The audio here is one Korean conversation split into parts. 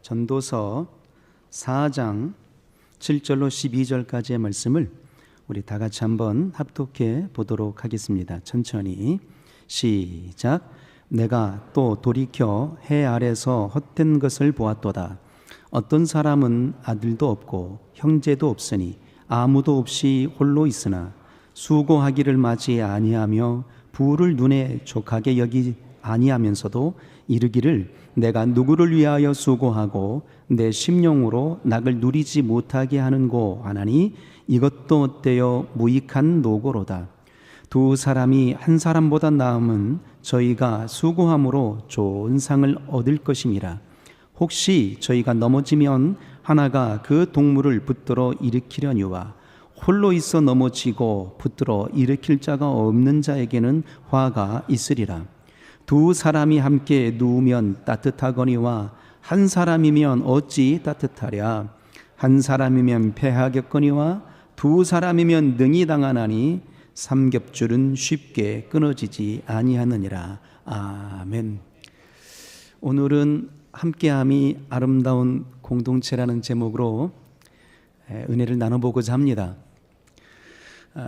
전도서 4장 7절로 12절까지의 말씀을 우리 다 같이 한번 합독해 보도록 하겠습니다. 천천히 시작. 내가 또 돌이켜 해 아래서 헛된 것을 보았도다. 어떤 사람은 아들도 없고 형제도 없으니 아무도 없이 홀로 있으나 수고하기를 맞이 아니하며 부를 눈에 족하게 여기 아니하면서도 이르기를 내가 누구를 위하여 수고하고 내 심령으로 낙을 누리지 못하게 하는고 하나니 이것도 어때요 무익한 노고로다. 두 사람이 한 사람보다 나음은 저희가 수고함으로 좋은 상을 얻을 것임이라. 혹시 저희가 넘어지면 하나가 그 동물을 붙들어 일으키려니와 홀로 있어 넘어지고 붙들어 일으킬 자가 없는 자에게는 화가 있으리라. 두 사람이 함께 누우면 따뜻하거니와 한 사람이면 어찌 따뜻하랴. 한 사람이면 패하겠거니와 두 사람이면 능히 당하나니 삼겹줄은 쉽게 끊어지지 아니하느니라. 아멘. 오늘은 함께함이 아름다운 공동체라는 제목으로 은혜를 나눠보고자 합니다.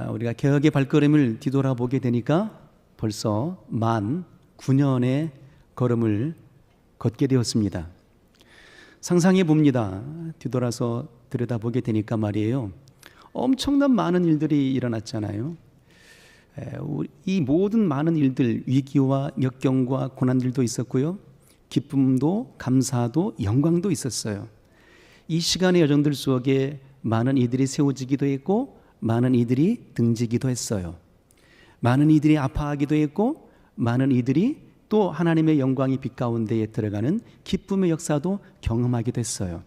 우리가 개혁의 발걸음을 뒤돌아보게 되니까 벌써 만 9년의 걸음을 걷게 되었습니다. 상상해 봅니다. 뒤돌아서 들여다보게 되니까 말이에요. 엄청난 많은 일들이 일어났잖아요. 이 모든 많은 일들, 위기와 역경과 고난들도 있었고요. 기쁨도 감사도 영광도 있었어요. 이 시간의 여정들 속에 많은 이들이 세워지기도 했고 많은 이들이 등지기도 했어요. 많은 이들이 아파하기도 했고 많은 이들이 또 하나님의 영광이 빛 가운데에 들어가는 기쁨의 역사도 경험하기도 했어요.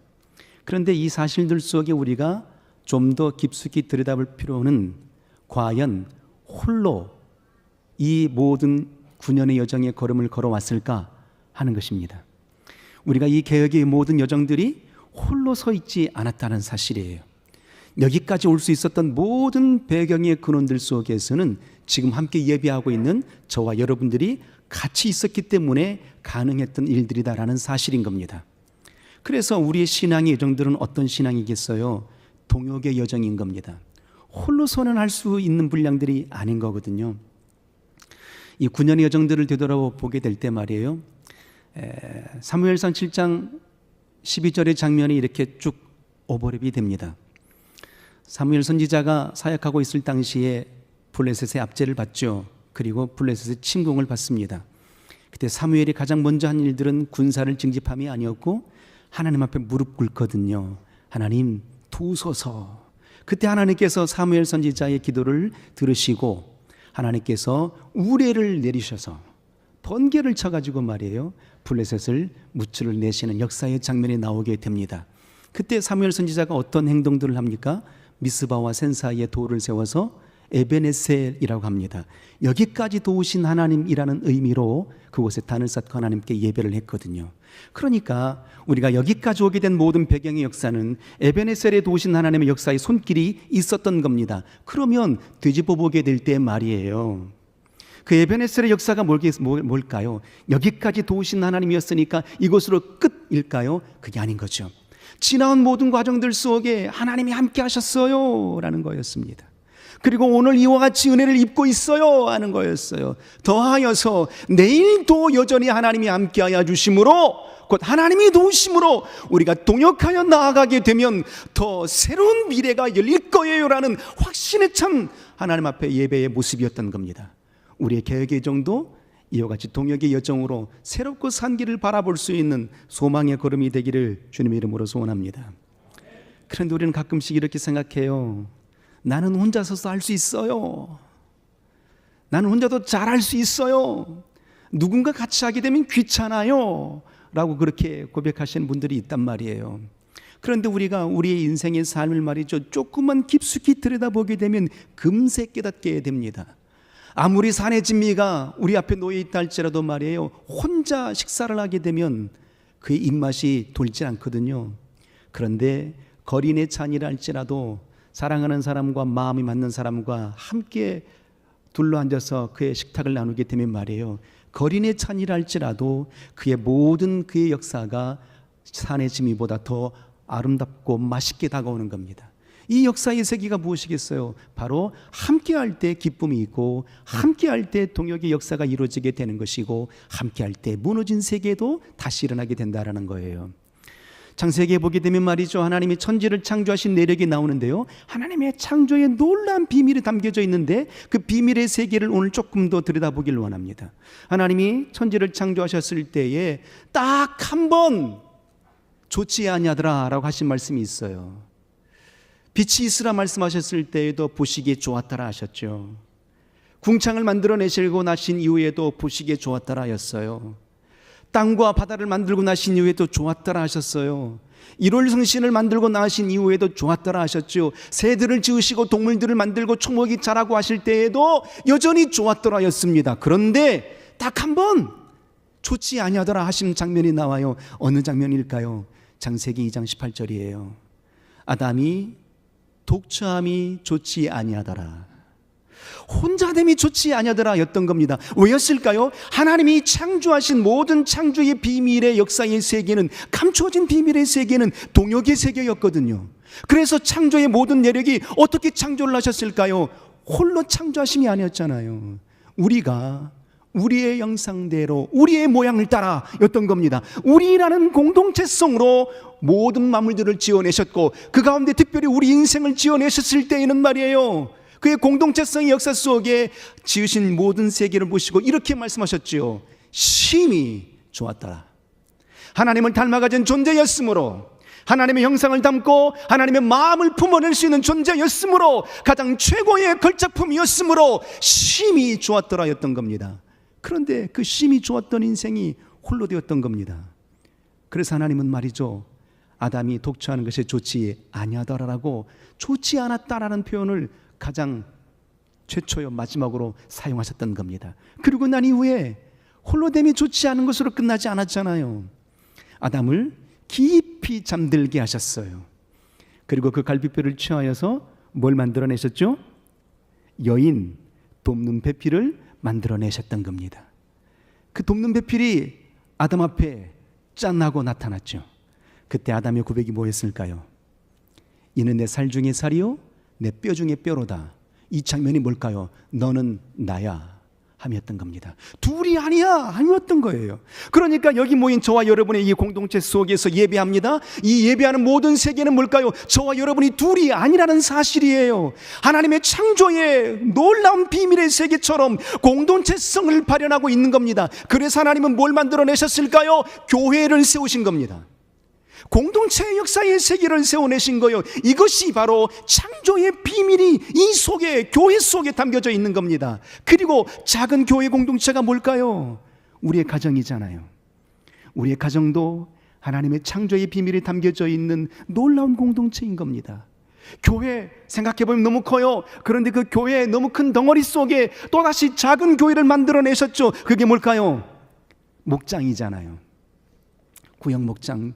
그런데 이 사실들 속에 우리가 좀 더 깊숙이 들여다볼 필요는 과연 홀로 이 모든 9년의 여정의 걸음을 걸어왔을까 하는 것입니다. 우리가 이 개혁의 모든 여정들이 홀로 서 있지 않았다는 사실이에요. 여기까지 올 수 있었던 모든 배경의 근원들 속에서는 지금 함께 예배하고 있는 저와 여러분들이 같이 있었기 때문에 가능했던 일들이다라는 사실인 겁니다. 그래서 우리의 신앙의 여정들은 어떤 신앙이겠어요? 동역의 여정인 겁니다. 홀로서는 할 수 있는 분량들이 아닌 거거든요. 이 9년의 여정들을 되돌아보게 될 때 말이에요. 사무엘상 7장 12절의 장면이 이렇게 쭉 오버랩이 됩니다. 사무엘 선지자가 사역하고 있을 당시에 블레셋의 압제를 받죠. 그리고 블레셋의 침공을 받습니다. 그때 사무엘이 가장 먼저 한 일들은 군사를 징집함이 아니었고 하나님 앞에 무릎 꿇거든요. 하나님 도우소서. 그때 하나님께서 사무엘 선지자의 기도를 들으시고 하나님께서 우레를 내리셔서 번개를 쳐가지고 말이에요. 블레셋을 무찌를 내시는 역사의 장면이 나오게 됩니다. 그때 사무엘 선지자가 어떤 행동들을 합니까? 미스바와 센 사이에 돌을 세워서 에베네셀이라고 합니다. 여기까지 도우신 하나님이라는 의미로 그곳에 단을 쌓고 하나님께 예배를 했거든요. 그러니까 우리가 여기까지 오게 된 모든 배경의 역사는 에베네셀에 도우신 하나님의 역사의 손길이 있었던 겁니다. 그러면 뒤집어 보게 될 때 말이에요. 그 에베네셀의 역사가 뭘까요? 여기까지 도우신 하나님이었으니까 이것으로 끝일까요? 그게 아닌 거죠. 지나온 모든 과정들 속에 하나님이 함께 하셨어요 라는 거였습니다. 그리고 오늘 이와 같이 은혜를 입고 있어요 하는 거였어요. 더하여서 내일도 여전히 하나님이 함께하여 주심으로 곧 하나님이 도우심으로 우리가 동역하여 나아가게 되면 더 새로운 미래가 열릴 거예요 라는 확신에 찬 하나님 앞에 예배의 모습이었던 겁니다. 우리의 개혁의 여정도 이와 같이 동역의 여정으로 새롭고 산 길을 바라볼 수 있는 소망의 걸음이 되기를 주님의 이름으로 소원합니다. 그런데 우리는 가끔씩 이렇게 생각해요. 나는 혼자서도 할 수 있어요. 나는 혼자도 잘할 수 있어요. 누군가 같이 하게 되면 귀찮아요 라고 그렇게 고백하시는 분들이 있단 말이에요. 그런데 우리가 우리의 인생의 삶을 말이죠, 조금만 깊숙이 들여다보게 되면 금세 깨닫게 됩니다. 아무리 산의 진미가 우리 앞에 놓여 있다 할지라도 말이에요, 혼자 식사를 하게 되면 그의 입맛이 돌지 않거든요. 그런데 거린의 찬이라 할지라도 사랑하는 사람과 마음이 맞는 사람과 함께 둘러앉아서 그의 식탁을 나누게 되면 말이에요, 거린의 찬이라 할지라도 그의 모든 그의 역사가 산의 지미보다 더 아름답고 맛있게 다가오는 겁니다. 이 역사의 세계가 무엇이겠어요? 바로 함께할 때 기쁨이 있고, 함께할 때 동역의 역사가 이루어지게 되는 것이고, 함께할 때 무너진 세계도 다시 일어나게 된다는 거예요. 창세기에 보게 되면 말이죠, 하나님이 천지를 창조하신 내력이 나오는데요, 하나님의 창조에 놀라운 비밀이 담겨져 있는데 그 비밀의 세계를 오늘 조금 더 들여다보길 원합니다. 하나님이 천지를 창조하셨을 때에 딱 한 번 좋지 아니하더라 라고 하신 말씀이 있어요. 빛이 있으라 말씀하셨을 때에도 보시기에 좋았더라 하셨죠. 궁창을 만들어내시고 나신 이후에도 보시기에 좋았더라 하였어요. 땅과 바다를 만들고 나신 이후에도 좋았더라 하셨어요. 일월성신을 만들고 나신 이후에도 좋았더라 하셨죠. 새들을 지으시고 동물들을 만들고 초목이 자라고 하실 때에도 여전히 좋았더라 하였습니다. 그런데 딱 한 번 좋지 아니하더라 하신 장면이 나와요. 어느 장면일까요? 창세기 2장 18절이에요. 아담이 독처함이 좋지 아니하더라, 혼자됨이 좋지 아니하더라 였던 겁니다. 왜였을까요? 하나님이 창조하신 모든 창조의 비밀의 역사의 세계는, 감춰진 비밀의 세계는 동역의 세계였거든요. 그래서 창조의 모든 내력이 어떻게 창조를 하셨을까요? 홀로 창조하심이 아니었잖아요. 우리가 우리의 형상대로 우리의 모양을 따라 였던 겁니다. 우리라는 공동체성으로 모든 만물들을 지어내셨고, 그 가운데 특별히 우리 인생을 지어내셨을 때에는 말이에요, 그의 공동체성의 역사 속에 지으신 모든 세계를 보시고 이렇게 말씀하셨지요. 심히 좋았더라. 하나님을 닮아가진 존재였으므로, 하나님의 형상을 담고 하나님의 마음을 품어낼 수 있는 존재였으므로, 가장 최고의 걸작품이었으므로 심히 좋았더라 였던 겁니다. 그런데 그 심히 좋았던 인생이 홀로 되었던 겁니다. 그래서 하나님은 말이죠, 아담이 독처하는 것이 좋지 아니하더라라고, 좋지 않았다라는 표현을 가장 최초요 마지막으로 사용하셨던 겁니다. 그리고 난 이후에 홀로됨이 좋지 않은 것으로 끝나지 않았잖아요. 아담을 깊이 잠들게 하셨어요. 그리고 그 갈비뼈를 취하여서 뭘 만들어내셨죠? 여인 돕는 배필을 만들어내셨던 겁니다. 그 돕는 배필이 아담 앞에 짠하고 나타났죠. 그때 아담의 고백이 뭐였을까요? 이는 내 살 중에 살이요 내 뼈 중에 뼈로다. 이 장면이 뭘까요? 너는 나야 함이었던 겁니다. 둘이 아니야 함이었던 거예요. 그러니까 여기 모인 저와 여러분의 이 공동체 속에서 예배합니다. 이 예배하는 모든 세계는 뭘까요? 저와 여러분이 둘이 아니라는 사실이에요. 하나님의 창조의 놀라운 비밀의 세계처럼 공동체성을 발현하고 있는 겁니다. 그래서 하나님은 뭘 만들어내셨을까요? 교회를 세우신 겁니다. 공동체의 역사의 세계를 세워내신 거예요. 이것이 바로 창조의 비밀이 이 속에, 교회 속에 담겨져 있는 겁니다. 그리고 작은 교회 공동체가 뭘까요? 우리의 가정이잖아요. 우리의 가정도 하나님의 창조의 비밀이 담겨져 있는 놀라운 공동체인 겁니다. 교회 생각해보면 너무 커요. 그런데 그 교회의 너무 큰 덩어리 속에 또다시 작은 교회를 만들어내셨죠. 그게 뭘까요? 목장이잖아요. 구역 목장,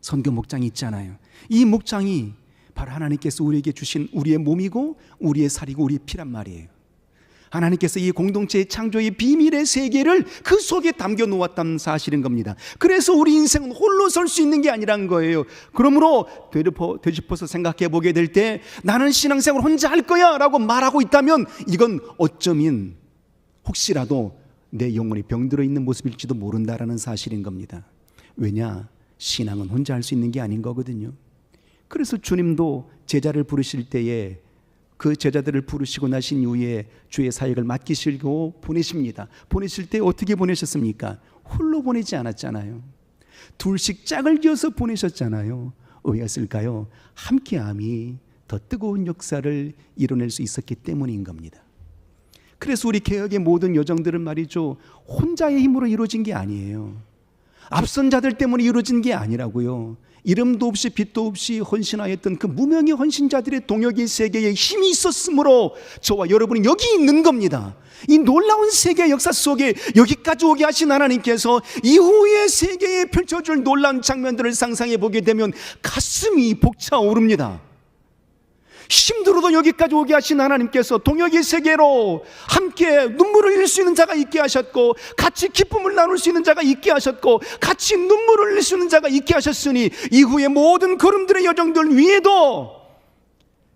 선교 목장이 있잖아요. 이 목장이 바로 하나님께서 우리에게 주신 우리의 몸이고 우리의 살이고 우리의 피란 말이에요. 하나님께서 이 공동체의 창조의 비밀의 세계를 그 속에 담겨 놓았다는 사실인 겁니다. 그래서 우리 인생은 홀로 설 수 있는 게 아니란 거예요. 그러므로 되짚어서 생각해 보게 될 때 나는 신앙생활 혼자 할 거야 라고 말하고 있다면 이건 어쩌면 혹시라도 내 영혼이 병들어 있는 모습일지도 모른다라는 사실인 겁니다. 왜냐? 신앙은 혼자 할 수 있는 게 아닌 거거든요. 그래서 주님도 제자를 부르실 때에 그 제자들을 부르시고 나신 이후에 주의 사역을 맡기시고 보내십니다. 보내실 때 어떻게 보내셨습니까? 홀로 보내지 않았잖아요. 둘씩 짝을 지어서 보내셨잖아요. 왜였을까요? 함께함이 더 뜨거운 역사를 이뤄낼 수 있었기 때문인 겁니다. 그래서 우리 개혁의 모든 여정들은 말이죠, 혼자의 힘으로 이루어진 게 아니에요. 앞선 자들 때문에 이루어진 게 아니라고요. 이름도 없이 빛도 없이 헌신하였던 그 무명의 헌신자들의 동역의 세계에 힘이 있었으므로 저와 여러분이 여기 있는 겁니다. 이 놀라운 세계 역사 속에 여기까지 오게 하신 하나님께서 이후의 세계에 펼쳐줄 놀라운 장면들을 상상해 보게 되면 가슴이 벅차오릅니다. 힘들어도 여기까지 오게 하신 하나님께서 동역의 세계로 함께 눈물을 흘릴 수 있는 자가 있게 하셨고, 같이 기쁨을 나눌 수 있는 자가 있게 하셨고, 같이 눈물을 흘릴 수 있는 자가 있게 하셨으니 이후의 모든 걸음들의 여정들 위에도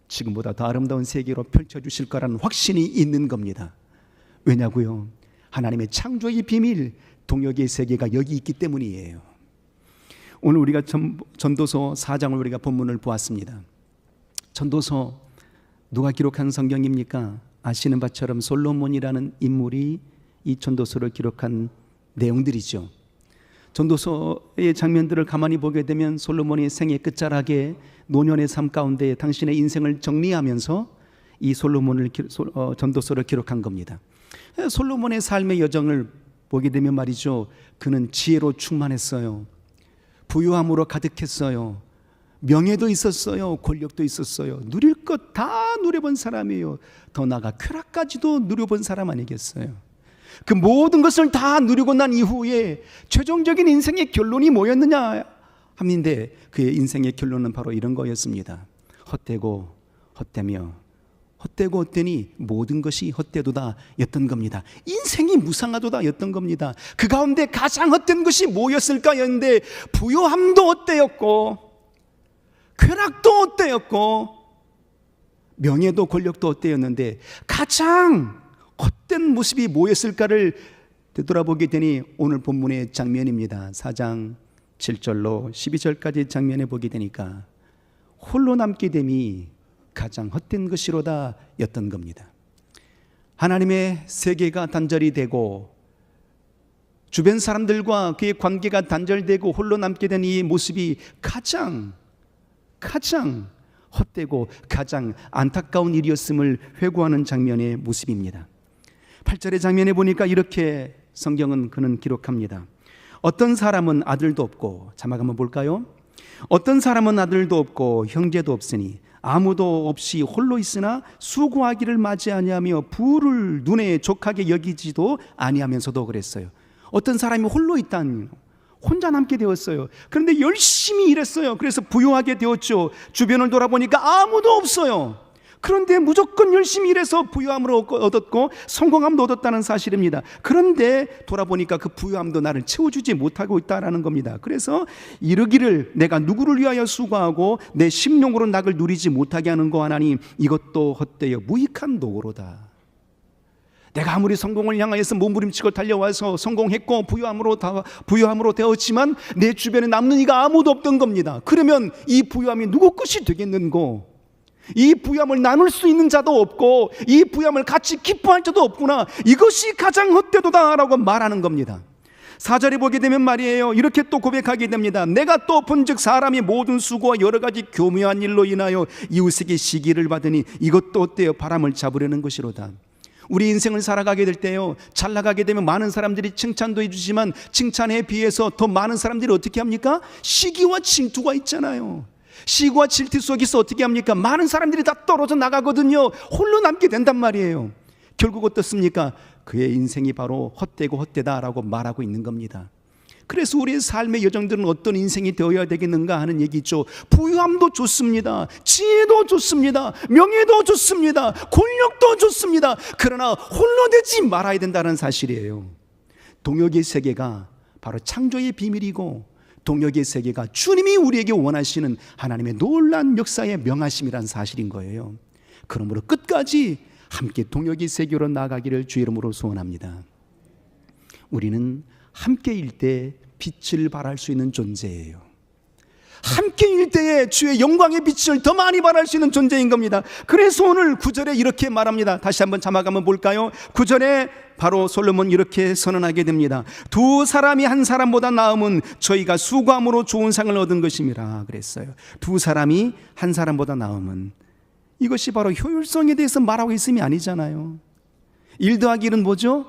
지금보다 더 아름다운 세계로 펼쳐주실 거라는 확신이 있는 겁니다. 왜냐고요? 하나님의 창조의 비밀, 동역의 세계가 여기 있기 때문이에요. 오늘 우리가 전도서 4장을 우리가 본문을 보았습니다. 전도서 누가 기록한 성경입니까? 아시는 바처럼 솔로몬이라는 인물이 이 전도서를 기록한 내용들이죠. 전도서의 장면들을 가만히 보게 되면 솔로몬이 생의 끝자락에 노년의 삶 가운데 당신의 인생을 정리하면서 이 전도서를 기록한 겁니다. 솔로몬의 삶의 여정을 보게 되면 말이죠, 그는 지혜로 충만했어요. 부유함으로 가득했어요. 명예도 있었어요. 권력도 있었어요. 누릴 것 다 누려본 사람이에요. 더 나아가 쾌락까지도 누려본 사람 아니겠어요? 그 모든 것을 다 누리고 난 이후에 최종적인 인생의 결론이 뭐였느냐 하는데, 그의 인생의 결론은 바로 이런 거였습니다. 헛되고 헛되며 헛되고 헛되니 모든 것이 헛되도다 였던 겁니다. 인생이 무상하도다 였던 겁니다. 그 가운데 가장 헛된 것이 뭐였을까 였는데, 부요함도 헛되었고 쾌락도 헛되었고 명예도 권력도 헛되었는데, 가장 헛된 모습이 뭐였을까를 되돌아보게 되니 오늘 본문의 장면입니다. 4장 7절로 12절까지 장면에 보게 되니까 홀로 남게 됨이 가장 헛된 것이로다 였던 겁니다. 하나님의 세계가 단절이 되고 주변 사람들과 그의 관계가 단절되고 홀로 남게 된 이 모습이 가장 헛되고 가장 안타까운 일이었음을 회고하는 장면의 모습입니다. 8절의 장면에 보니까 이렇게 성경은 그는 기록합니다. 어떤 사람은 아들도 없고, 자막 한번 볼까요? 어떤 사람은 아들도 없고 형제도 없으니 아무도 없이 홀로 있으나 수고하기를 맞이 아니하며 부를 눈에 족하게 여기지도 아니하면서도 그랬어요. 어떤 사람이 홀로 있다는, 혼자 남게 되었어요. 그런데 열심히 일했어요. 그래서 부유하게 되었죠. 주변을 돌아보니까 아무도 없어요. 그런데 무조건 열심히 일해서 부유함을 얻었고 성공함도 얻었다는 사실입니다. 그런데 돌아보니까 그 부유함도 나를 채워주지 못하고 있다는 겁니다. 그래서 이르기를 내가 누구를 위하여 수고하고 내 심령으로 낙을 누리지 못하게 하는 거 하나님, 이것도 헛되어 무익한 노고로다. 내가 아무리 성공을 향하여서 몸부림치고 달려와서 성공했고 부유함으로 되었지만 내 주변에 남는 이가 아무도 없던 겁니다. 그러면 이 부유함이 누구 것이 되겠는고? 이 부유함을 나눌 수 있는 자도 없고 이 부유함을 같이 기뻐할 자도 없구나. 이것이 가장 헛되도다라고 말하는 겁니다. 4절에 보게 되면 말이에요, 이렇게 또 고백하게 됩니다. 내가 또 본즉 사람이 모든 수고와 여러 가지 교묘한 일로 인하여 이웃에게 시기를 받으니 이것도 어때요? 바람을 잡으려는 것이로다. 우리 인생을 살아가게 될 때요, 잘 나가게 되면 많은 사람들이 칭찬도 해주지만 칭찬에 비해서 더 많은 사람들이 어떻게 합니까? 시기와 질투가 있잖아요. 시기와 질투 속에서 어떻게 합니까? 많은 사람들이 다 떨어져 나가거든요. 홀로 남게 된단 말이에요. 결국 어떻습니까? 그의 인생이 바로 헛되고 헛되다라고 말하고 있는 겁니다. 그래서 우리의 삶의 여정들은 어떤 인생이 되어야 되겠는가 하는 얘기죠. 부유함도 좋습니다. 지혜도 좋습니다. 명예도 좋습니다. 권력도 좋습니다. 그러나 홀로 되지 말아야 된다는 사실이에요. 동역의 세계가 바로 창조의 비밀이고, 동역의 세계가 주님이 우리에게 원하시는 하나님의 놀라운 역사의 명하심이란 사실인 거예요. 그러므로 끝까지 함께 동역의 세계로 나아가기를 주의 이름으로 소원합니다. 우리는 함께일 때 빛을 발할 수 있는 존재예요. 함께일 때에 주의 영광의 빛을 더 많이 발할 수 있는 존재인 겁니다. 그래서 오늘 9절에 이렇게 말합니다. 다시 한번 자막 한번 볼까요? 9절에 바로 솔로몬 이렇게 선언하게 됩니다. 두 사람이 한 사람보다 나음은 저희가 수고함으로 좋은 상을 얻은 것임이라 그랬어요. 두 사람이 한 사람보다 나음은, 이것이 바로 효율성에 대해서 말하고 있음이 아니잖아요. 1 더하기 1은 뭐죠?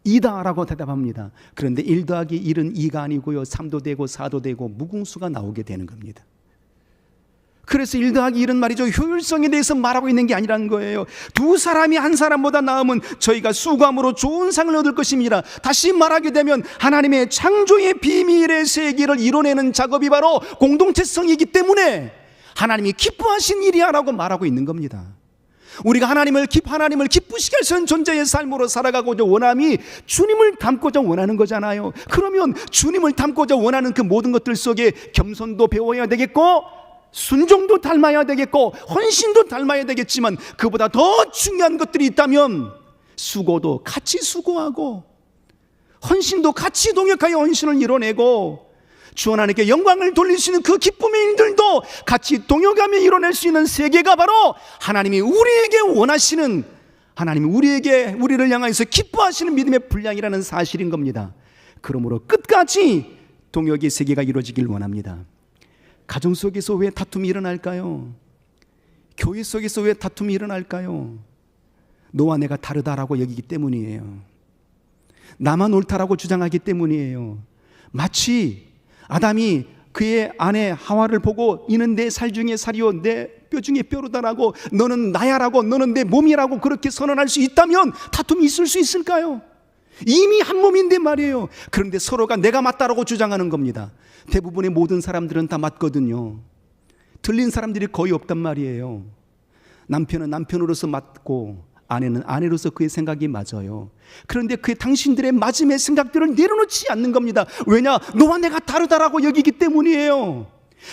2다라고 대답합니다. 그런데 1 더하기 1은 2가 아니고요, 3도 되고 4도 되고 무궁수가 나오게 되는 겁니다. 그래서 1 더하기 1은 말이죠, 효율성에 대해서 말하고 있는 게 아니라는 거예요. 두 사람이 한 사람보다 나으면 저희가 수고함으로 좋은 상을 얻을 것입니다. 다시 말하게 되면 하나님의 창조의 비밀의 세계를 이뤄내는 작업이 바로 공동체성이기 때문에 하나님이 기뻐하신 일이야라고 말하고 있는 겁니다. 우리가 하나님을 기쁘시게 할 수 있는 존재의 삶으로 살아가고자 원함이 주님을 닮고자 원하는 거잖아요. 그러면 주님을 닮고자 원하는 그 모든 것들 속에 겸손도 배워야 되겠고, 순종도 닮아야 되겠고, 헌신도 닮아야 되겠지만, 그보다 더 중요한 것들이 있다면 수고도 같이 수고하고, 헌신도 같이 동역하여 헌신을 이뤄내고, 주 하나님께 영광을 돌리시는 그 기쁨의 일들도 같이 동역하며 이뤄낼 수 있는 세계가 바로 하나님이 우리에게 원하시는, 하나님이 우리를 향하여서 기뻐하시는 믿음의 분량이라는 사실인 겁니다. 그러므로 끝까지 동역의 세계가 이루어지길 원합니다. 가정 속에서 왜 다툼이 일어날까요? 교회 속에서 왜 다툼이 일어날까요? 너와 내가 다르다라고 여기기 때문이에요. 나만 옳다라고 주장하기 때문이에요. 마치 아담이 그의 아내 하와를 보고 이는 내 살 중에 살이요 내 뼈 중에 뼈로다라고, 너는 나야라고, 너는 내 몸이라고 그렇게 선언할 수 있다면 다툼이 있을 수 있을까요? 이미 한 몸인데 말이에요. 그런데 서로가 내가 맞다라고 주장하는 겁니다. 대부분의 모든 사람들은 다 맞거든요. 틀린 사람들이 거의 없단 말이에요. 남편은 남편으로서 맞고 아내는 아내로서 그의 생각이 맞아요. 그런데 그 당신들의 맞음의 생각들을 내려놓지 않는 겁니다. 왜냐? 너와 내가 다르다라고 여기기 때문이에요.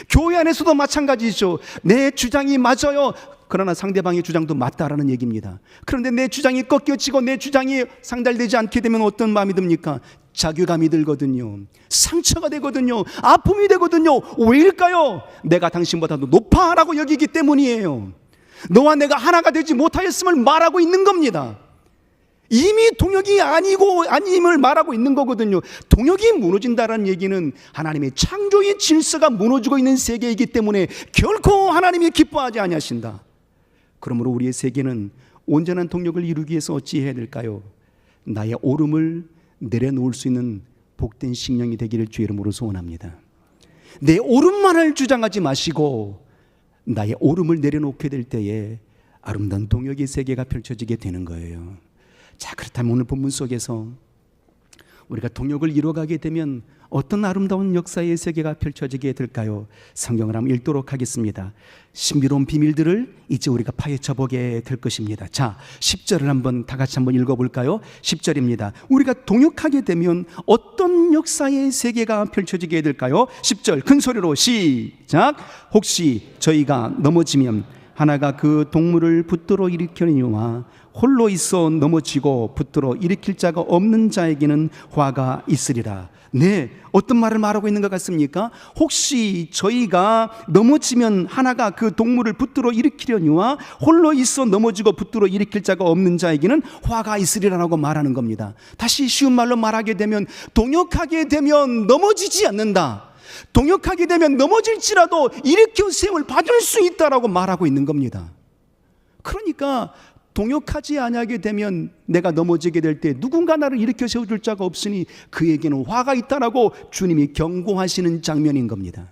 교회 안에서도 마찬가지죠. 내 주장이 맞아요. 그러나 상대방의 주장도 맞다라는 얘기입니다. 그런데 내 주장이 꺾여지고 내 주장이 상달되지 않게 되면 어떤 마음이 듭니까? 자괴감이 들거든요. 상처가 되거든요. 아픔이 되거든요. 왜일까요? 내가 당신보다도 높아라고 여기기 때문이에요. 너와 내가 하나가 되지 못하였음을 말하고 있는 겁니다. 이미 동역이 아님을 말하고 있는 거거든요. 동역이 무너진다는 얘기는 하나님의 창조의 질서가 무너지고 있는 세계이기 때문에 결코 하나님이 기뻐하지 아니하신다. 그러므로 우리의 세계는 온전한 동역을 이루기 위해서 어찌해야 될까요? 나의 오름을 내려놓을 수 있는 복된 심령이 되기를 주의 이름으로 소원합니다. 내 오름만을 주장하지 마시고 나의 오름을 내려놓게 될 때에 아름다운 동역의 세계가 펼쳐지게 되는 거예요. 자, 그렇다면 오늘 본문 속에서 우리가 동역을 이루어가게 되면 어떤 아름다운 역사의 세계가 펼쳐지게 될까요? 성경을 한번 읽도록 하겠습니다. 신비로운 비밀들을 이제 우리가 파헤쳐 보게 될 것입니다. 자, 10절을 한번 다 같이 한번 읽어볼까요? 10절입니다. 우리가 동역하게 되면 어떤 역사의 세계가 펼쳐지게 될까요? 10절 큰 소리로 시작. 혹시 저희가 넘어지면 하나가 그 동물을 붙들어 일으키려니와 홀로 있어 넘어지고 붙들어 일으킬 자가 없는 자에게는 화가 있으리라. 네, 어떤 말을 말하고 있는 것 같습니까? 혹시 저희가 넘어지면 하나가 그 동물을 붙들어 일으키려니와 홀로 있어 넘어지고 붙들어 일으킬 자가 없는 자에게는 화가 있으리라고 말하는 겁니다. 다시 쉬운 말로 말하게 되면 동역하게 되면 넘어지지 않는다. 동역하게 되면 넘어질지라도 일으켜 세움을 받을 수 있다라고 말하고 있는 겁니다. 그러니까 동역하지 아니하게 되면 내가 넘어지게 될 때 누군가 나를 일으켜 세워줄 자가 없으니 그에게는 화가 있다라고 주님이 경고하시는 장면인 겁니다.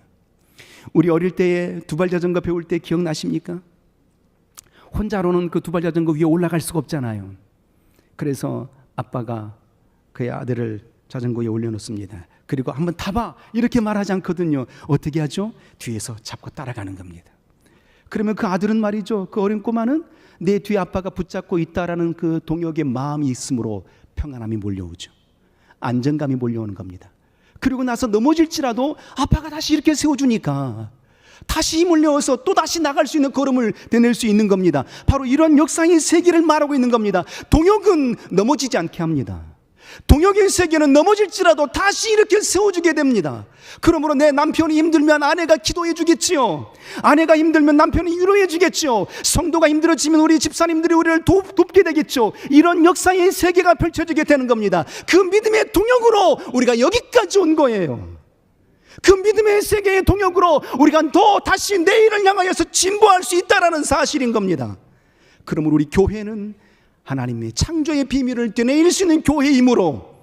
우리 어릴 때에 두발자전거 배울 때 기억나십니까? 혼자로는 그 두발자전거 위에 올라갈 수가 없잖아요. 그래서 아빠가 그의 아들을 자전거에 올려놓습니다. 그리고 한번 타봐 이렇게 말하지 않거든요. 어떻게 하죠? 뒤에서 잡고 따라가는 겁니다. 그러면 그 아들은 말이죠, 그 어린 꼬마는 내 뒤에 아빠가 붙잡고 있다라는 그 동역의 마음이 있으므로 평안함이 몰려오죠. 안정감이 몰려오는 겁니다. 그리고 나서 넘어질지라도 아빠가 다시 이렇게 세워주니까 다시 힘을 내어서 또 다시 나갈 수 있는 걸음을 내낼 수 있는 겁니다. 바로 이런 역사의 세계를 말하고 있는 겁니다. 동역은 넘어지지 않게 합니다. 동역의 세계는 넘어질지라도 다시 이렇게 세워주게 됩니다. 그러므로 내 남편이 힘들면 아내가 기도해 주겠지요. 아내가 힘들면 남편이 위로해 주겠지요. 성도가 힘들어지면 우리 집사님들이 우리를 돕게 되겠죠. 이런 역사의 세계가 펼쳐지게 되는 겁니다. 그 믿음의 동역으로 우리가 여기까지 온 거예요. 그 믿음의 세계의 동역으로 우리가 더 다시 내일을 향하여서 진보할 수 있다는 사실인 겁니다. 그러므로 우리 교회는 하나님의 창조의 비밀을 되뇌일 수 있는 교회이므로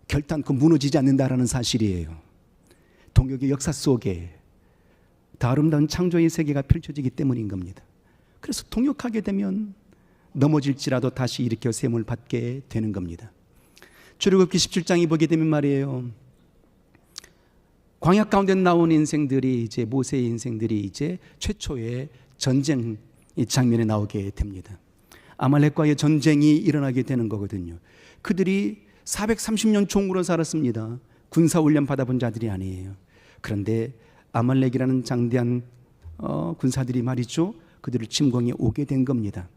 결단코 무너지지 않는다라는 사실이에요. 동역의 역사 속에 더 아름다운 창조의 세계가 펼쳐지기 때문인 겁니다. 그래서 동역하게 되면 넘어질지라도 다시 일으켜 세움을 받게 되는 겁니다. 출애굽기 17장에 보게 되면 말이에요, 광야 가운데 나온 인생들이 이제 모세의 인생들이 이제 최초의 전쟁 장면에 나오게 됩니다. 아말렉과의 전쟁이 일어나게 되는 거거든요. 그들이 430년 종으로 살았습니다. 군사훈련 받아본 자들이 아니에요. 그런데 아말렉이라는 장대한 군사들이 말이죠, 그들을 침공해 오게 된 겁니다.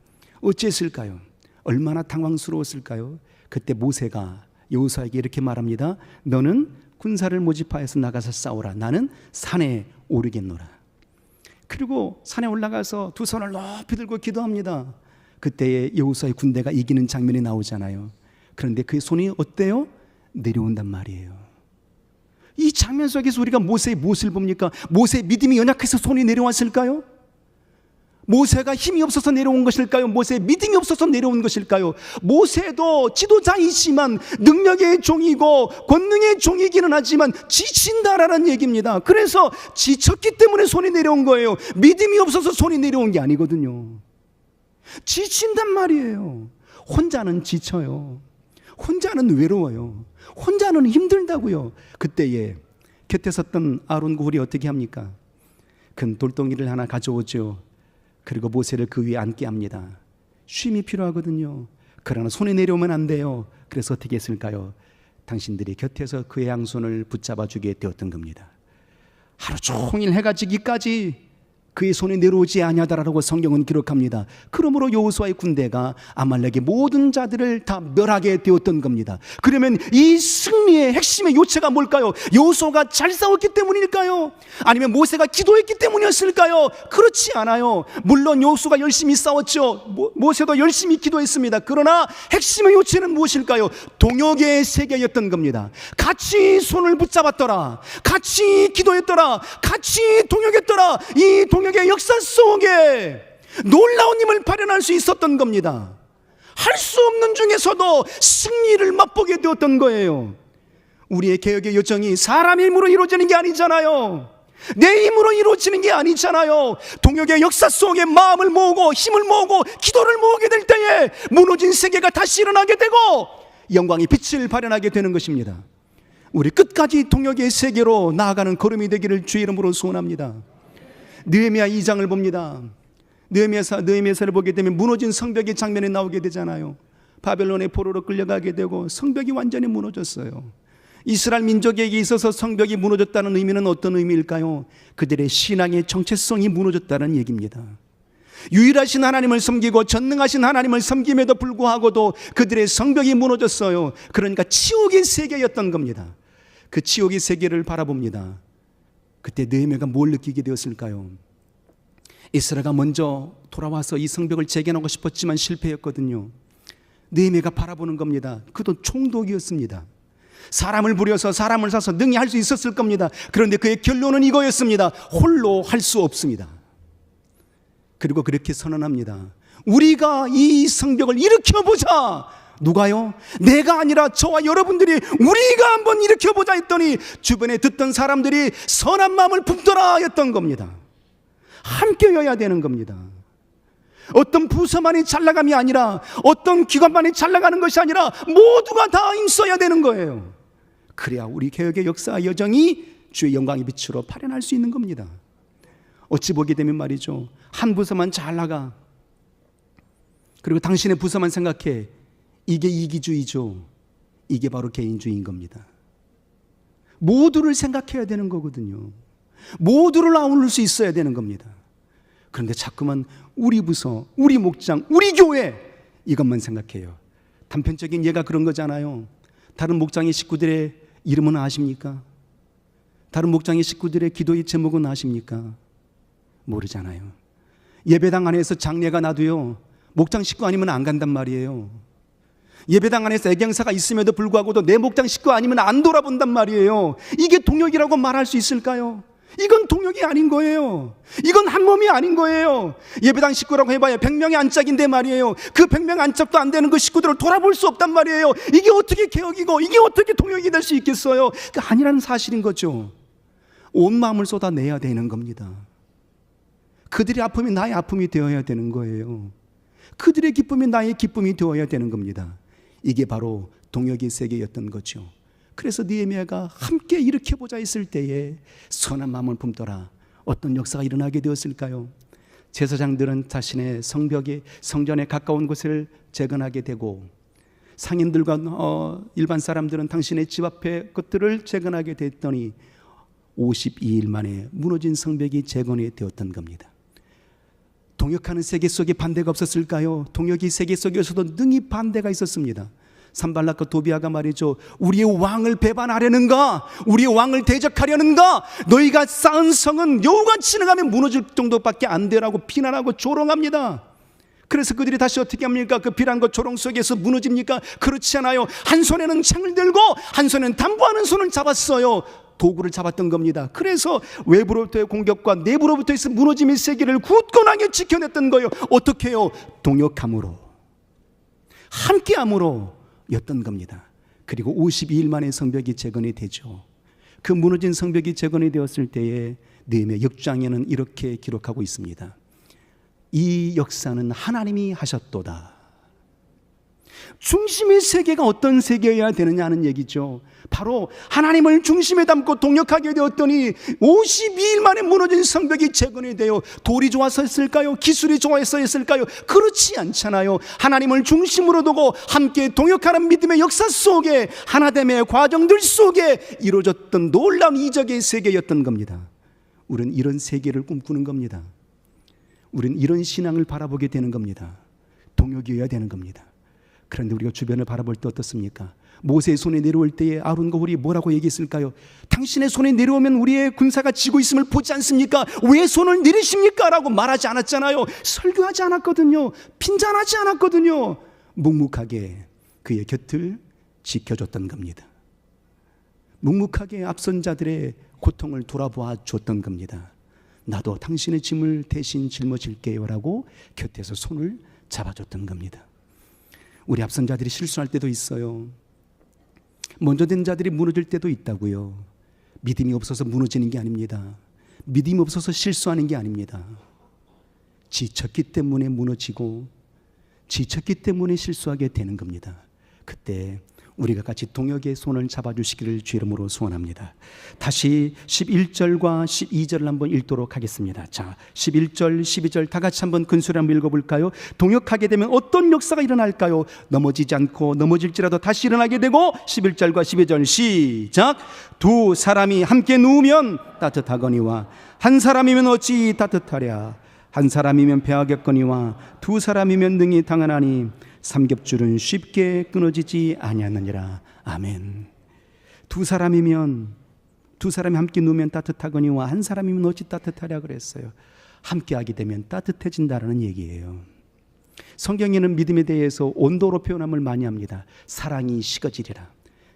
어찌했을까요? 얼마나 당황스러웠을까요? 그때 모세가 여호수아에게 이렇게 말합니다. 너는 군사를 모집하여서 나가서 싸우라. 나는 산에 오르겠노라. 그리고 산에 올라가서 두 손을 높이 들고 기도합니다. 그때의 여호수아의 군대가 이기는 장면이 나오잖아요. 그런데 그 손이 어때요? 내려온단 말이에요. 이 장면 속에서 우리가 모세의 무엇을 봅니까? 모세의 믿음이 연약해서 손이 내려왔을까요? 모세가 힘이 없어서 내려온 것일까요? 모세의 믿음이 없어서 내려온 것일까요? 모세도 지도자이지만 능력의 종이고 권능의 종이기는 하지만 지친다라는 얘기입니다. 그래서 지쳤기 때문에 손이 내려온 거예요. 믿음이 없어서 손이 내려온 게 아니거든요. 지친단 말이에요. 혼자는 지쳐요. 혼자는 외로워요. 혼자는 힘들다고요. 그때에 곁에 섰던 아론과 훌이 어떻게 합니까? 큰 돌덩이를 하나 가져오죠. 그리고 모세를 그 위에 앉게 합니다. 쉼이 필요하거든요. 그러나 손이 내려오면 안 돼요. 그래서 어떻게 했을까요? 당신들이 곁에서 그의 양손을 붙잡아 주게 되었던 겁니다. 하루 종일 해가 지기까지 그의 손이 내려오지 아니하다라고 성경은 기록합니다. 그러므로 여호수아의 군대가 아말렉의 모든 자들을 다 멸하게 되었던 겁니다. 그러면 이 승리의 핵심의 요체가 뭘까요? 여호수아가 잘 싸웠기 때문일까요? 아니면 모세가 기도했기 때문이었을까요? 그렇지 않아요. 물론 여호수아가 열심히 싸웠죠. 모세도 열심히 기도했습니다. 그러나 핵심의 요체는 무엇일까요? 동역의 세계였던 겁니다. 같이 손을 붙잡았더라, 같이 기도했더라, 같이 동역했더라. 이 동역의 역사 속에 놀라운 힘을 발현할 수 있었던 겁니다. 할 수 없는 중에서도 승리를 맛보게 되었던 거예요. 우리의 개혁의 요정이 사람의 힘으로 이루어지는 게 아니잖아요. 내 힘으로 이루어지는 게 아니잖아요. 동역의 역사 속에 마음을 모으고 힘을 모으고 기도를 모으게 될 때에 무너진 세계가 다시 일어나게 되고 영광의 빛을 발현하게 되는 것입니다. 우리 끝까지 동역의 세계로 나아가는 걸음이 되기를 주의 이름으로 소원합니다. 느헤미야 2장을 봅니다. 느헤미야서를 보게 되면 무너진 성벽의 장면이 나오게 되잖아요. 바벨론의 포로로 끌려가게 되고 성벽이 완전히 무너졌어요. 이스라엘 민족에게 있어서 성벽이 무너졌다는 의미는 어떤 의미일까요? 그들의 신앙의 정체성이 무너졌다는 얘기입니다. 유일하신 하나님을 섬기고 전능하신 하나님을 섬김에도 불구하고도 그들의 성벽이 무너졌어요. 그러니까 치욕의 세계였던 겁니다. 그 치욕의 세계를 바라봅니다. 그때 느헤미야가 뭘 느끼게 되었을까요? 에스라가 먼저 돌아와서 이 성벽을 재건하고 싶었지만 실패했거든요. 느헤미야가 바라보는 겁니다. 그도 총독이었습니다. 사람을 부려서 사람을 사서 능히 할 수 있었을 겁니다. 그런데 그의 결론은 이거였습니다. 홀로 할 수 없습니다. 그리고 그렇게 선언합니다. 우리가 이 성벽을 일으켜보자. 누가요? 내가 아니라 저와 여러분들이 우리가 한번 일으켜보자 했더니 주변에 듣던 사람들이 선한 마음을 품더라 했던 겁니다. 함께여야 되는 겁니다. 어떤 부서만이 잘 나감이 아니라 어떤 기관만이 잘 나가는 것이 아니라 모두가 다 힘써야 되는 거예요. 그래야 우리 개혁의 역사 여정이 주의 영광의 빛으로 발현할 수 있는 겁니다. 어찌 보게 되면 말이죠, 한 부서만 잘 나가. 그리고 당신의 부서만 생각해. 이게 이기주의죠. 이게 바로 개인주의인 겁니다. 모두를 생각해야 되는 거거든요. 모두를 아우를 수 있어야 되는 겁니다. 그런데 자꾸만 우리 부서, 우리 목장, 우리 교회 이것만 생각해요. 단편적인 예가 그런 거잖아요. 다른 목장의 식구들의 이름은 아십니까? 다른 목장의 식구들의 기도의 제목은 아십니까? 모르잖아요. 예배당 안에서 장례가 나도요, 목장 식구 아니면 안 간단 말이에요. 예배당 안에서 애경사가 있음에도 불구하고도 내 목장 식구 아니면 안 돌아본단 말이에요. 이게 동역이라고 말할 수 있을까요? 이건 동역이 아닌 거예요. 이건 한 몸이 아닌 거예요. 예배당 식구라고 해봐야 100명의 안짝인데 말이에요. 그 100명 안짝도 안 되는 그 식구들을 돌아볼 수 없단 말이에요. 이게 어떻게 개혁이고 이게 어떻게 동역이 될 수 있겠어요? 그게 아니라는 사실인 거죠. 온 마음을 쏟아내야 되는 겁니다. 그들의 아픔이 나의 아픔이 되어야 되는 거예요. 그들의 기쁨이 나의 기쁨이 되어야 되는 겁니다. 이게 바로 동역의 세계였던 거죠. 그래서 느헤미야가 함께 일으켜보자 했을 때에 선한 마음을 품더라. 어떤 역사가 일어나게 되었을까요? 제사장들은 자신의 성벽에, 성전에 가까운 곳을 재건하게 되고, 상인들과 일반 사람들은 당신의 집 앞에 것들을 재건하게 됐더니 52일 만에 무너진 성벽이 재건이 되었던 겁니다. 동역하는 세계 속에 반대가 없었을까요? 동역이 세계 속에서도 능히 반대가 있었습니다. 산발락과 도비아가 말이죠, 우리의 왕을 배반하려는가? 우리의 왕을 대적하려는가? 너희가 쌓은 성은 여우가 지나가면 무너질 정도밖에 안 되라고 비난하고 조롱합니다. 그래서 그들이 다시 어떻게 합니까? 그 비난과 조롱 속에서 무너집니까? 그렇지 않아요. 한 손에는 창을 들고 한 손에는 담보하는 손을 잡았어요. 도구를 잡았던 겁니다. 그래서 외부로부터의 공격과 내부로부터의 무너짐의 세계를 굳건하게 지켜냈던 거예요. 어떻게 해요? 동역함으로, 함께함으로 였던 겁니다. 그리고 52일 만에 성벽이 재건이 되죠. 그 무너진 성벽이 재건이 되었을 때에 느헤미야 6장에는 이렇게 기록하고 있습니다. 이 역사는 하나님이 하셨도다. 중심의 세계가 어떤 세계여야 되느냐 하는 얘기죠. 바로 하나님을 중심에 담고 동역하게 되었더니 52일 만에 무너진 성벽이 재건이 되어 돌이 좋아서 했을까요? 기술이 좋아서 했을까요? 그렇지 않잖아요. 하나님을 중심으로 두고 함께 동역하는 믿음의 역사 속에, 하나됨의 과정들 속에 이루어졌던 놀라운 이적의 세계였던 겁니다. 우리는 이런 세계를 꿈꾸는 겁니다. 우리는 이런 신앙을 바라보게 되는 겁니다. 동역이어야 되는 겁니다. 그런데 우리가 주변을 바라볼 때 어떻습니까? 모세의 손에 내려올 때에 아론과 홀이 뭐라고 얘기했을까요? 당신의 손에 내려오면 우리의 군사가 지고 있음을 보지 않습니까? 왜 손을 내리십니까? 라고 말하지 않았잖아요. 설교하지 않았거든요. 빈잔하지 않았거든요. 묵묵하게 그의 곁을 지켜줬던 겁니다. 묵묵하게 앞선 자들의 고통을 돌아보아 줬던 겁니다. 나도 당신의 짐을 대신 짊어질게요 라고 곁에서 손을 잡아줬던 겁니다. 우리 앞선 자들이 실수할 때도 있어요. 먼저 된 자들이 무너질 때도 있다고요. 믿음이 없어서 무너지는 게 아닙니다. 믿음이 없어서 실수하는 게 아닙니다. 지쳤기 때문에 무너지고 지쳤기 때문에 실수하게 되는 겁니다. 그때 우리가 같이 동역의 손을 잡아주시기를 주 이름으로 소원합니다. 다시 11절과 12절을 한번 읽도록 하겠습니다. 자, 11절, 12절 다 같이 한번 근소리 한번 읽어볼까요? 동역하게 되면 어떤 역사가 일어날까요? 넘어지지 않고 넘어질지라도 다시 일어나게 되고, 11절과 12절 시작. 두 사람이 함께 누우면 따뜻하거니와 한 사람이면 어찌 따뜻하랴. 한 사람이면 배하겠거니와 두 사람이면 능히 당하나니 삼겹줄은 쉽게 끊어지지 아니하느니라. 아멘. 두 사람이 함께 누우면 따뜻하거니와 한 사람이면 어찌 따뜻하랴 그랬어요. 함께 하게 되면 따뜻해진다는 얘기예요. 성경에는 믿음에 대해서 온도로 표현함을 많이 합니다. 사랑이 식어지리라.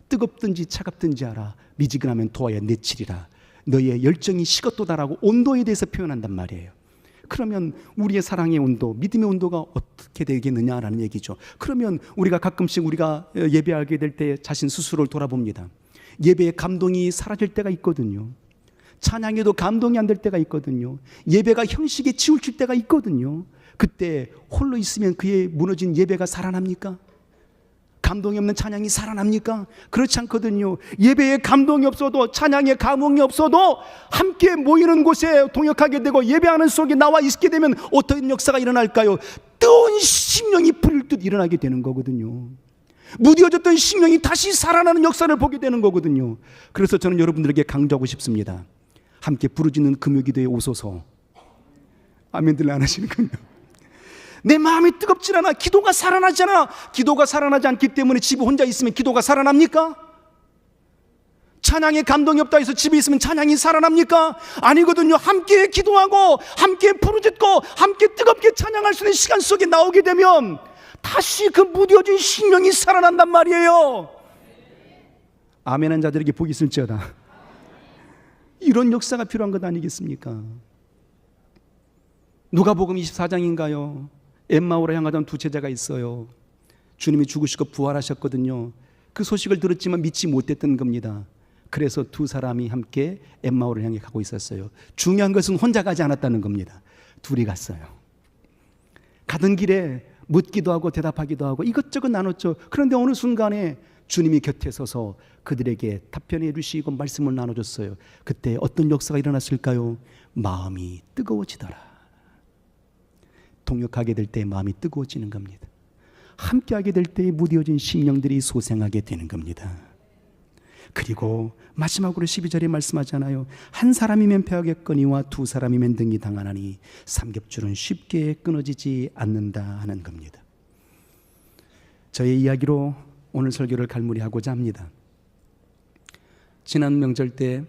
뜨겁든지 차갑든지 알아. 미지근하면 도하여 내치리라. 너의 열정이 식었도다라고 온도에 대해서 표현한단 말이에요. 그러면 우리의 사랑의 온도, 믿음의 온도가 어떻게 되겠느냐라는 얘기죠. 그러면 우리가 가끔씩 우리가 예배하게 될 때 자신 스스로를 돌아봅니다. 예배의 감동이 사라질 때가 있거든요. 찬양에도 감동이 안 될 때가 있거든요. 예배가 형식에 치우칠 때가 있거든요. 그때 홀로 있으면 그의 무너진 예배가 살아납니까? 감동이 없는 찬양이 살아납니까? 그렇지 않거든요. 예배에 감동이 없어도, 찬양에 감흥이 없어도 함께 모이는 곳에 동역하게 되고 예배하는 속에 나와 있게 되면 어떤 역사가 일어날까요? 뜨거운 심령이 불일 듯 일어나게 되는 거거든요. 무뎌졌던 심령이 다시 살아나는 역사를 보게 되는 거거든요. 그래서 저는 여러분들에게 강조하고 싶습니다. 함께 부르짖는 금요기도에 오소서. 아멘들 안 하시는군요. 내 마음이 뜨겁질 않아. 기도가 살아나지 않아. 기도가 살아나지 않기 때문에 집에 혼자 있으면 기도가 살아납니까? 찬양에 감동이 없다 해서 집에 있으면 찬양이 살아납니까? 아니거든요. 함께 기도하고 함께 부르짖고 함께 뜨겁게 찬양할 수 있는 시간 속에 나오게 되면 다시 그 무뎌진 심령이 살아난단 말이에요. 아멘한 자들에게 복이 있을지어다. 이런 역사가 필요한 것 아니겠습니까? 누가복음 24장인가요? 엠마오로 향하던 두 제자가 있어요. 주님이 죽으시고 부활하셨거든요. 그 소식을 들었지만 믿지 못했던 겁니다. 그래서 두 사람이 함께 엠마오를 향해 가고 있었어요. 중요한 것은 혼자 가지 않았다는 겁니다. 둘이 갔어요. 가던 길에 묻기도 하고 대답하기도 하고 이것저것 나눴죠. 그런데 어느 순간에 주님이 곁에 서서 그들에게 답변해 주시고 말씀을 나눠줬어요. 그때 어떤 역사가 일어났을까요? 마음이 뜨거워지더라. 동역하게 될 때 마음이 뜨거워지는 겁니다. 함께하게 될 때 무뎌진 심령들이 소생하게 되는 겁니다. 그리고 마지막으로 12절에 말씀하잖아요. 한 사람이면 폐하겠거니와 두 사람이면 등이 당하나니 삼겹줄은 쉽게 끊어지지 않는다 하는 겁니다. 저의 이야기로 오늘 설교를 갈무리하고자 합니다. 지난 명절 때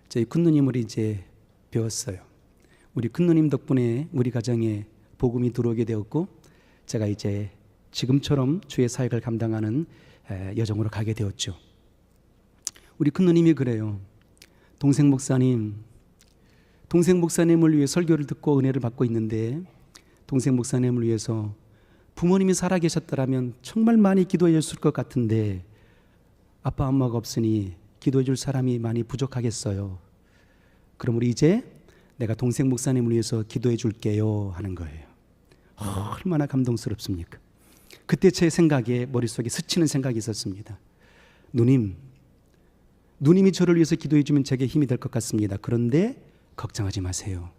저희 큰누님을 이제 배웠어요. 우리 큰누님 덕분에 우리 가정에 복음이 들어오게 되었고, 제가 이제 지금처럼 주의 사역을 감당하는 여정으로 가게 되었죠. 우리 큰누님이 그래요. 동생 목사님을 위해 설교를 듣고 은혜를 받고 있는데, 동생 목사님을 위해서 부모님이 살아계셨더라면 정말 많이 기도해 줬을 것 같은데 아빠 엄마가 없으니 기도해 줄 사람이 많이 부족하겠어요. 그럼 우리 이제 내가 동생 목사님을 위해서 기도해 줄게요 하는 거예요. 얼마나 감동스럽습니까? 그때 제 생각에, 머릿속에 스치는 생각이 있었습니다. 누님이 저를 위해서 기도해 주면 제게 힘이 될 것 같습니다. 그런데 걱정하지 마세요.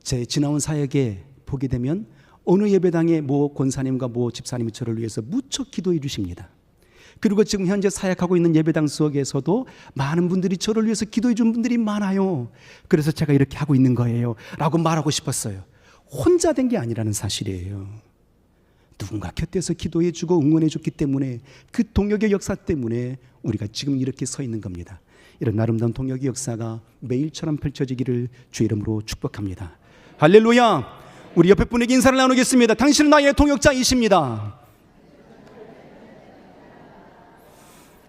제 지나온 사역에 보게 되면 어느 예배당에 모 권사님과 모 집사님이 저를 위해서 무척 기도해 주십니다. 그리고 지금 현재 사역하고 있는 예배당 속에서도 많은 분들이 저를 위해서 기도해 준 분들이 많아요. 그래서 제가 이렇게 하고 있는 거예요 라고 말하고 싶었어요. 혼자 된 게 아니라는 사실이에요. 누군가 곁에서 기도해 주고 응원해 줬기 때문에, 그 동역의 역사 때문에 우리가 지금 이렇게 서 있는 겁니다. 이런 아름다운 동역의 역사가 매일처럼 펼쳐지기를 주 이름으로 축복합니다. 할렐루야. 우리 옆에 분에게 인사를 나누겠습니다. 당신은 나의 동역자이십니다.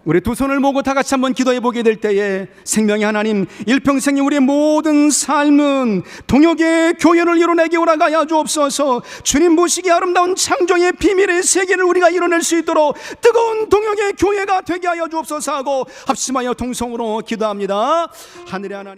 우리 두 손을 모으고 다 같이 한번 기도해 보게 될 때에, 생명의 하나님, 일평생에 우리의 모든 삶은 동역의 교회를 이뤄내게 오라가야 주옵소서. 주님 보시기에 아름다운 창조의 비밀의 세계를 우리가 이뤄낼 수 있도록 뜨거운 동역의 교회가 되게 하여 주옵소서 하고 합심하여 통성으로 기도합니다. 하늘의 하나님,